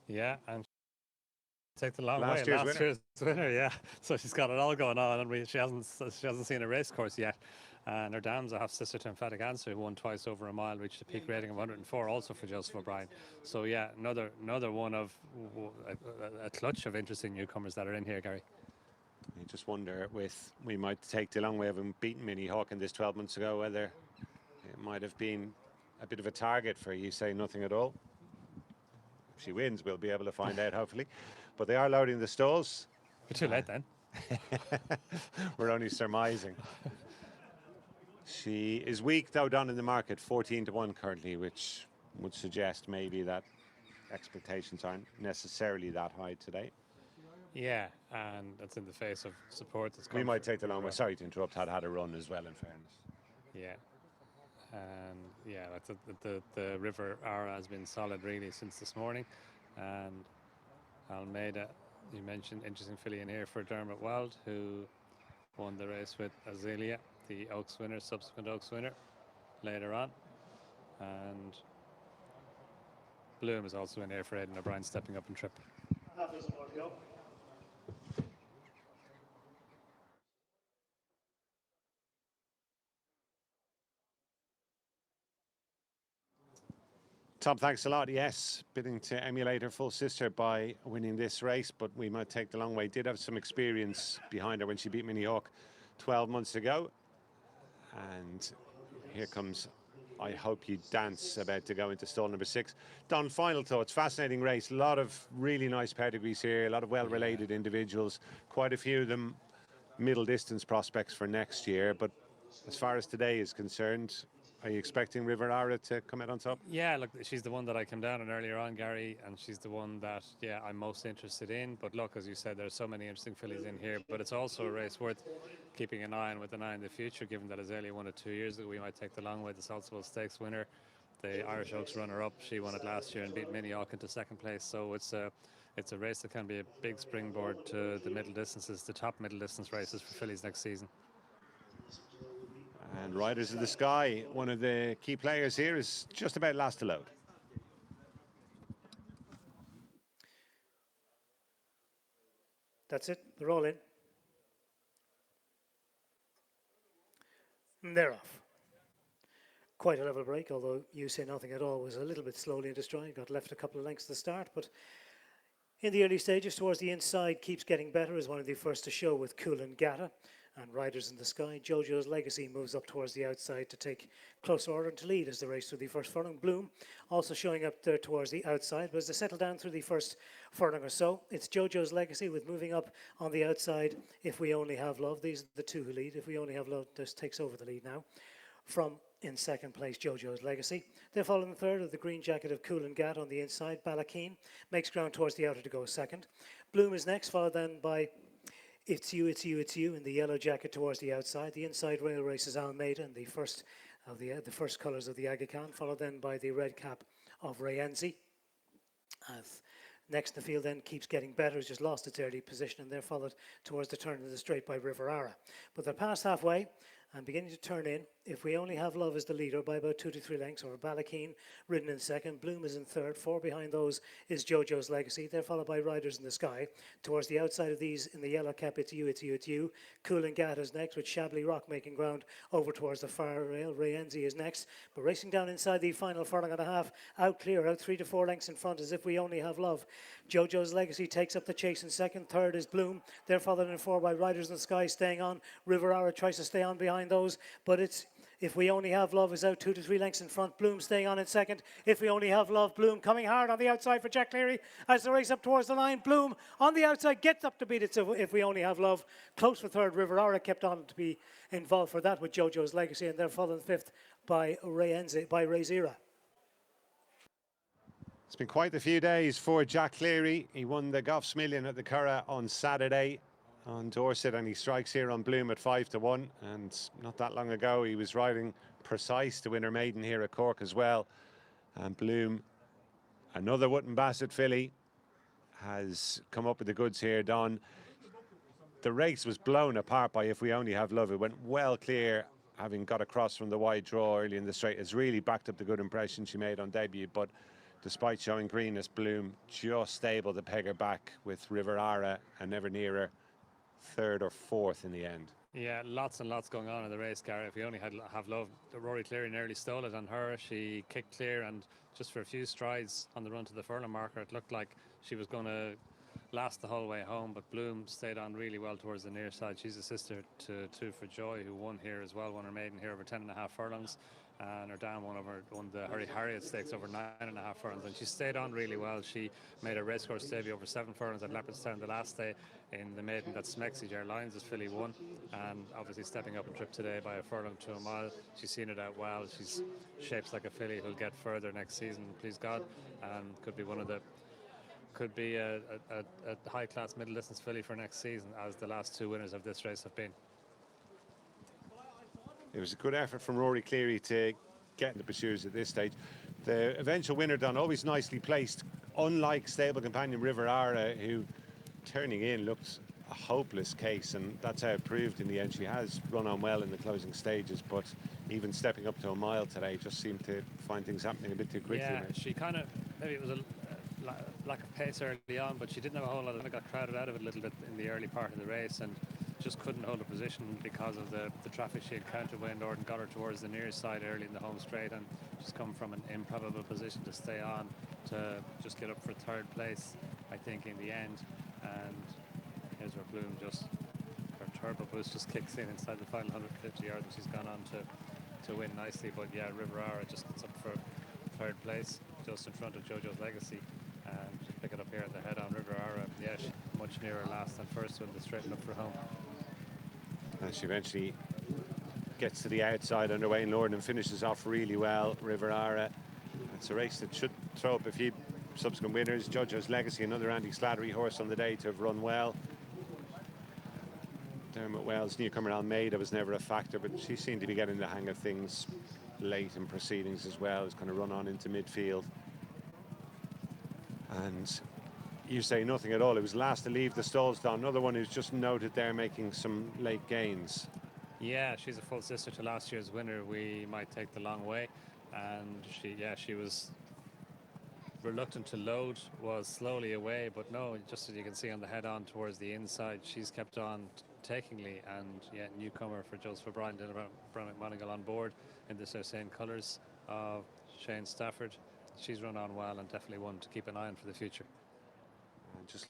Yeah, and take the long way. Last year's Last winner. year's winner, yeah. So she's got it all going on, and she hasn't seen a race course yet. And her dam's a half sister to Emphatic Answer, who won twice over a mile, reached a peak rating of 104, also for Joseph O'Brien. So yeah, another one of a clutch of interesting newcomers that are in here, Gary. I just wonder, with we might take the long way of him beating Minnie Hawk in this 12 months ago, whether it might have been a bit of a target for you say nothing at all. If she wins, we'll be able to find out, hopefully. But they are loading the stalls. You're too late then. We're only surmising. She is weak, though, down in the market, 14-1 currently, which would suggest maybe that expectations aren't necessarily that high today. Yeah, and that's in the face of support that's We come might from take the long way. Sorry to interrupt, had a run as well, in fairness. Yeah, and yeah, the River Ara has been solid really since this morning, and Almeida, you mentioned interesting filly in here for Dermot Wild, who won the race with Azalea, the Oaks winner, subsequent Oaks winner, later on, and Bloom is also in here for Aidan O'Brien, stepping up in trip. That doesn't work out. Tom, thanks a lot. Yes, bidding to emulate her full sister by winning this race, but we might take the long way. Did have some experience behind her when she beat Minnie Hawk 12 months ago. And here comes I Hope You Dance, about to go into stall number 6. Don, final thoughts. Fascinating race. A lot of really nice pedigrees here, a lot of well-related individuals. Quite a few of them middle distance prospects for next year. But as far as today is concerned, are you expecting River Ara to come out on top? Yeah, look, she's the one that I came down on earlier on, Gary, and she's the one that, yeah, I'm most interested in. But look, as you said, there's so many interesting fillies in here, but it's also a race worth keeping an eye on with an eye in the future, given that Azalea won it 2 years ago. We might take the long way. The Salsable Stakes winner, the Irish Oaks runner-up, she won it last year and beat Minnie Hawk into second place. So it's a race that can be a big springboard to the middle distances, the top middle distance races for fillies next season. And Riders of the Sky, one of the key players here, is just about last to load. That's it. They're all in. And they're off. Quite a level break, although You Say Nothing at All was a little bit slowly into stride. Got left a couple of lengths to the start, but in the early stages towards the inside, keeps getting better as one of the first to show with Coolin Gata. And Riders in the Sky, Jojo's Legacy moves up towards the outside to take closer order and to lead as the race through the first furlong. Bloom also showing up there towards the outside, but as they settle down through the first furlong or so, it's Jojo's Legacy with moving up on the outside. If We Only Have Love, these are the two who lead. If We Only Have Love, this takes over the lead now. From in second place, Jojo's Legacy. They're following third of the green jacket of Coolin Gat on the inside. Balakeen makes ground towards the outer to go second. Bloom is next, followed then by It's You, It's You, It's You in the yellow jacket towards the outside. The inside rail race is Almeida in the first of the first colours of the Aga Khan, followed then by the red cap of Rayenzi. Next in the field then keeps getting better, has just lost its early position, and they're followed towards the turn of the straight by River Ara. But they're past halfway and beginning to turn in. If We Only Have Love as the leader by about 2 to 3 lengths, or Balakeen ridden in second. Bloom is in third. 4 behind those is Jojo's Legacy. They're followed by Riders in the Sky. Towards the outside of these in the yellow cap, It's You, It's You, It's You. Coolin Gat is next, with Shabley Rock making ground over towards the far rail. Rayenzi is next, but racing down inside the final furlong and a half, out clear, out 3 to 4 lengths in front, as If We Only Have Love. Jojo's Legacy takes up the chase in second. Third is Bloom. They're followed in 4 by Riders in the Sky, staying on. River Ara tries to stay on behind those, but it's If We Only Have Love is out 2 to 3 lengths in front. Bloom staying on in second. If We Only Have Love, Bloom coming hard on the outside for Jack Cleary as the race up towards the line. Bloom on the outside gets up to beat it. So If We Only Have Love, close for third. River Ara kept on to be involved for that with Jojo's Legacy, and they're followed fifth by Razira. It's been quite a few days for Jack Cleary. He won the Goffs Million at the Curragh on Saturday on Dorset, and he strikes here on Bloom at 5 to 1. And not that long ago, he was riding Precise to win her maiden here at Cork as well. And Bloom, another Wootton Bassett filly, has come up with the goods here, Don. The race was blown apart by If We Only Have Love. It went well clear, having got across from the wide draw early in the straight. It's really backed up the good impression she made on debut, but despite showing greenness, Bloom just able to peg her back with River Ara and never nearer third or fourth in the end. Yeah, lots and lots going on in the race, Gary. If we only have love, Rory Cleary nearly stole it on her. She kicked clear, and just for a few strides on the run to the furlong marker, it looked like she was going to last the whole way home, but Bloom stayed on really well towards the near side. She's a sister to Two for Joy, who won here as well, won her maiden here over 10.5 furlongs, and her dam won the Hurry Harriet Stakes over 9.5 furlongs, and she stayed on really well. She made a racecourse debut over 7 furlongs at Leopardstown the last day in the maiden that Smexy Jar Lyons' filly won, and obviously stepping up a trip today by a furlong to a mile. She's seen it out well. She's shapes like a filly who'll get further next season, please God, and could be a high-class middle-distance filly for next season, as the last 2 winners of this race have been. It was a good effort from Rory Cleary to get in the pursuers at this stage. The eventual winner done, always nicely placed, unlike stable companion River Ara, who turning in looked a hopeless case, and that's how it proved in the end. She has run on well in the closing stages, but even stepping up to a mile today just seemed to find things happening a bit too quickly. Yeah, she kind of, maybe it was a lack of pace early on, but she didn't have a whole lot of it. Got crowded out of it a little bit in the early part of the race and just couldn't hold a position because of the traffic she encountered when Norden got her towards the near side early in the home straight, and just come from an improbable position to stay on to just get up for third place, I think, in the end. And here's where Bloom just, her turbo boost just kicks in inside the final 150 yards, and she's gone on to win nicely. But yeah, River Ara just gets up for third place, just in front of Jojo's Legacy, and just pick it up here at the head on. River Ara, yeah, she's much nearer last than first with the straight up for home. And she eventually gets to the outside under Wayne Lord and finishes off really well, River Ara. It's a race that should throw up a few subsequent winners. Jojo's Legacy, another Andy Slattery horse on the day to have run well. Dermot Wells' newcomer Almeida was never a factor, but she seemed to be getting the hang of things late in proceedings as well. It's kind of run on into midfield. And you say nothing at all. It was last to leave the stalls, Don. Another one who's just noted there making some late gains. Yeah, she's a full sister to last year's winner. We might take the long way. And she was reluctant to load, was slowly away, but no, just as you can see on the head on towards the inside, she's kept on takingly. And yeah, newcomer for Joseph O'Brien, Brian McMonigal on board in the same colours of Shane Stafford. She's run on well and definitely one to keep an eye on for the future. Just